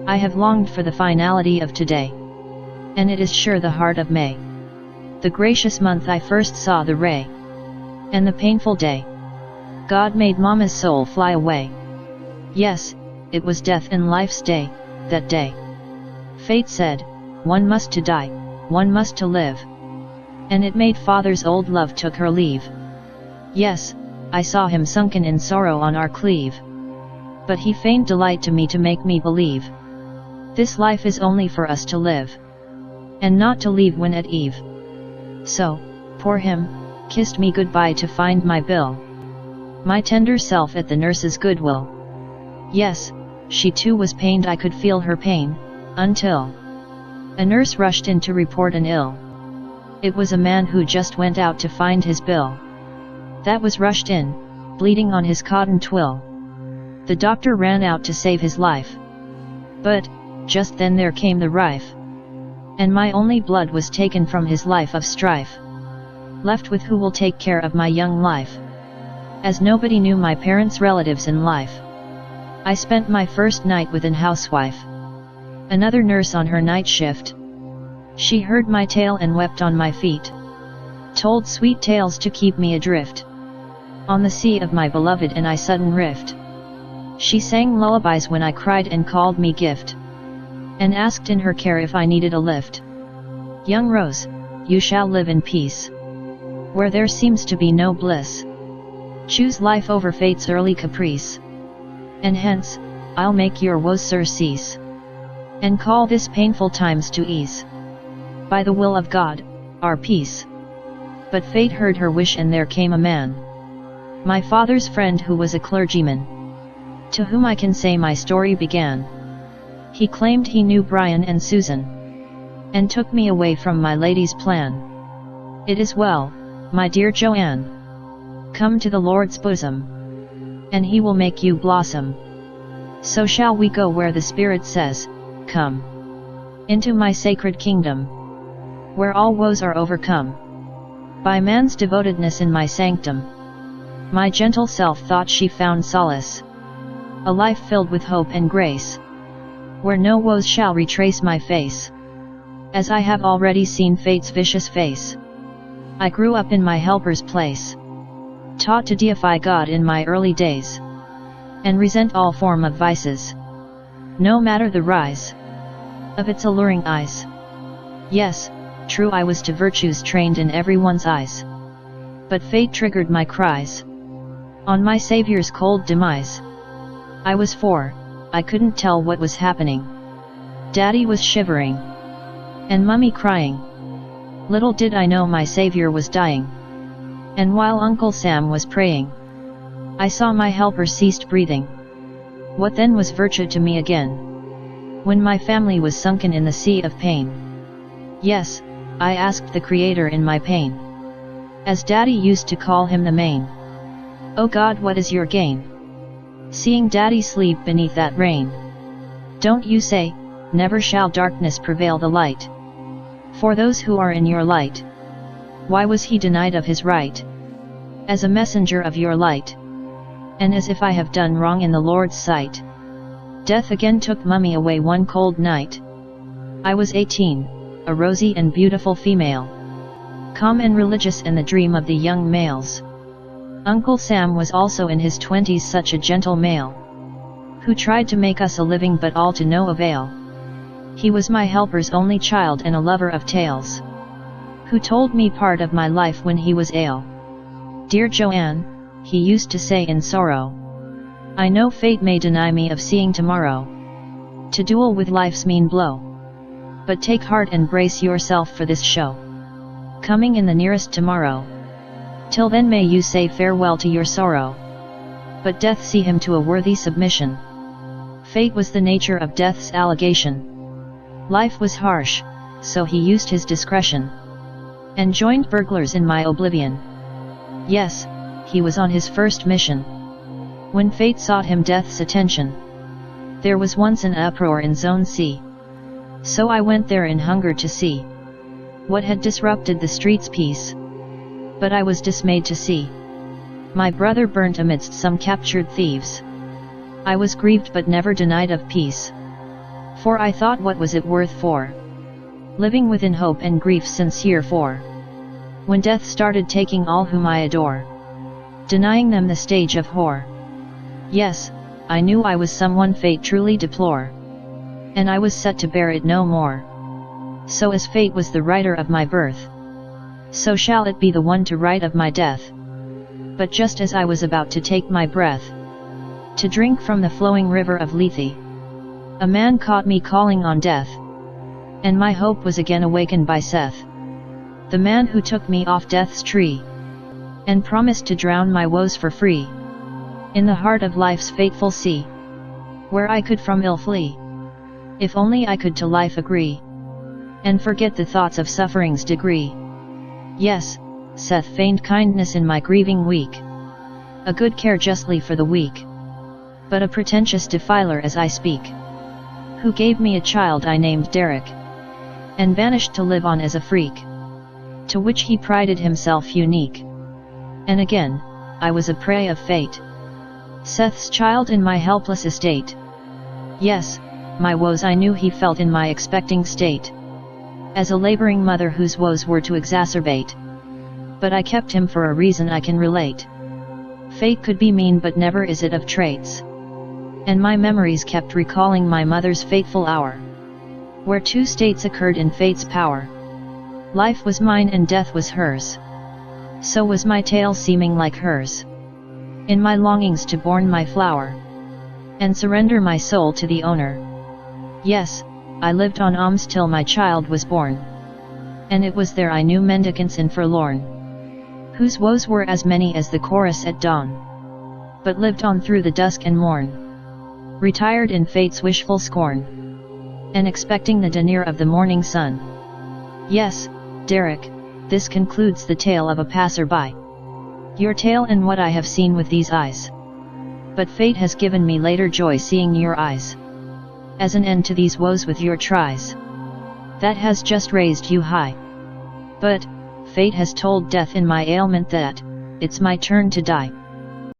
I have longed for the finality of today, and it is sure the heart of May. The gracious month I first saw the ray, and the painful day. God made Mama's soul fly away. Yes, it was death and life's day, that day. Fate said, one must to die, one must to live. And it made Father's old love took her leave. Yes, I saw him sunken in sorrow on our cleave. But he feigned delight to me to make me believe this life is only for us to live, and not to leave when at eve. So, poor him, kissed me goodbye to find my bill, my tender self at the nurse's goodwill. Yes, she too was pained, I could feel her pain, until a nurse rushed in to report an ill. It was a man who just went out to find his bill, that was rushed in, bleeding on his cotton twill. The doctor ran out to save his life, but just then there came the rife, and my only blood was taken from his life of strife. Left with who will take care of my young life, as nobody knew my parents' relatives in life. I spent my first night with an housewife, another nurse on her night shift. She heard my tale and wept on my feet, told sweet tales to keep me adrift on the sea of my beloved and I sudden rift. She sang lullabies when I cried and called me gift, and asked in her care if I needed a lift. Young Rose, you shall live in peace, where there seems to be no bliss. Choose life over fate's early caprice, and hence, I'll make your woes surcease, and call this painful times to ease, by the will of God, our peace. But fate heard her wish and there came a man, my father's friend who was a clergyman, to whom I can say my story began. He claimed he knew Brian and Susan, and took me away from my lady's plan. It is well, my dear Joanne, come to the Lord's bosom, and he will make you blossom. So shall we go where the Spirit says, come into my sacred kingdom, where all woes are overcome by man's devotedness in my sanctum. My gentle self thought she found solace, a life filled with hope and grace, where no woes shall retrace my face, as I have already seen fate's vicious face. I grew up in my helper's place, taught to deify God in my early days, and resent all form of vices, no matter the rise of its alluring eyes. Yes, true, I was to virtues trained in everyone's eyes, but fate triggered my cries on my Savior's cold demise. I was 4, I couldn't tell what was happening. Daddy was shivering, and Mummy crying. Little did I know my Savior was dying, and while Uncle Sam was praying, I saw my helper ceased breathing. What then was virtue to me again, when my family was sunken in the sea of pain? Yes, I asked the Creator in my pain, as Daddy used to call him the main. Oh God, what is your gain, seeing Daddy sleep beneath that rain? Don't you say, never shall darkness prevail the light, for those who are in your light. Why was he denied of his right, as a messenger of your light? And as if I have done wrong in the Lord's sight, death again took Mummy away one cold night. I was 18, a rosy and beautiful female, calm and religious in the dream of the young males. Uncle Sam was also in his 20s, such a gentle male, who tried to make us a living but all to no avail. He was my helper's only child and a lover of tales, who told me part of my life when he was ill. Dear Joanne, he used to say in sorrow, I know fate may deny me of seeing tomorrow, to duel with life's mean blow, but take heart and brace yourself for this show, coming in the nearest tomorrow. Till then may you say farewell to your sorrow, but death see him to a worthy submission. Fate was the nature of death's allegation. Life was harsh, so he used his discretion, and joined burglars in my oblivion. Yes, he was on his first mission, when fate sought him death's attention. There was once an uproar in Zone C, so I went there in hunger to see what had disrupted the street's peace. But I was dismayed to see my brother burnt amidst some captured thieves. I was grieved but never denied of peace, For I thought, what was it worth for? Living within hope and grief sincere for. When death started taking all whom I adore, denying them the stage of whore. Yes, I knew I was someone fate truly deplore, and I was set to bear it no more. So as fate was the writer of my birth, so shall it be the one to write of my death. But just as I was about to take my breath, to drink from the flowing river of Lethe, a man caught me calling on death, and my hope was again awakened by Seth, the man who took me off death's tree, and promised to drown my woes for free, in the heart of life's fateful sea, where I could from ill flee, if only I could to life agree, and forget the thoughts of suffering's degree. Yes, Seth feigned kindness in my grieving week, a good care justly for the weak, but a pretentious defiler as I speak, who gave me a child I named Derek, and vanished to live on as a freak, to which he prided himself unique. And again, I was a prey of fate, Seth's child in my helpless estate. Yes, my woes I knew he felt in my expecting state, as a laboring mother whose woes were to exacerbate. But I kept him for a reason I can relate. Fate could be mean, but never is it of traits, and my memories kept recalling my mother's fateful hour, where two states occurred in fate's power. Life was mine and death was hers, so was my tale seeming like hers, in my longings to born my flower, and surrender my soul to the owner. Yes, I lived on alms till my child was born, and it was there I knew mendicants and forlorn, whose woes were as many as the chorus at dawn, but lived on through the dusk and morn, retired in fate's wishful scorn, and expecting the denier of the morning sun. Yes, Derek, this concludes the tale of a passer-by, your tale and what I have seen with these eyes. But fate has given me later joy seeing your eyes, as an end to these woes with your tries, that has just raised you high. But fate has told death in my ailment that it's my turn to die.